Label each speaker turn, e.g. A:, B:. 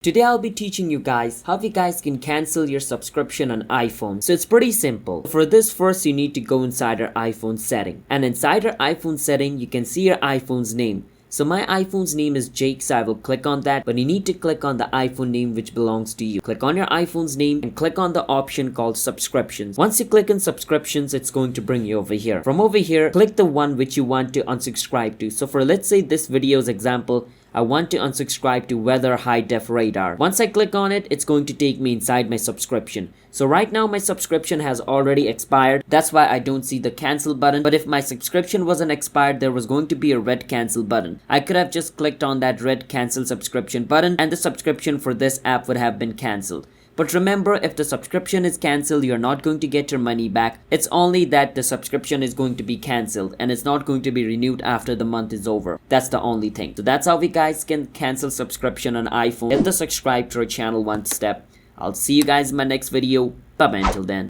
A: Today I'll be teaching you guys how you guys can cancel your subscription on iPhone. So it's pretty simple. For this, first you need to go inside your iPhone setting, and inside your iPhone setting you can see your iPhone's name. So my iPhone's name is Jake, so I will click on that, but you need to click on the iPhone name which belongs to you. Click on your iPhone's name and click on the option called subscriptions. Once you click on subscriptions, it's going to bring you over here. From over here, click the one which you want to unsubscribe to. So for, let's say, this video's example, I want to unsubscribe to weather high def radar. Once I click on it, it's going to take me inside my subscription. So right now my subscription has already expired. That's why I don't see the cancel button. But if my subscription wasn't expired, there was going to be a red cancel button. I could have just clicked on that red cancel subscription button and the subscription for this app would have been cancelled. But remember, if the subscription is cancelled, you're not going to get your money back. It's only that the subscription is going to be cancelled and it's not going to be renewed after the month is over. That's the only thing. So that's how we guys can cancel subscription on iPhone. Hit the subscribe to our channel one step. I'll see you guys in my next video. Bye bye until then.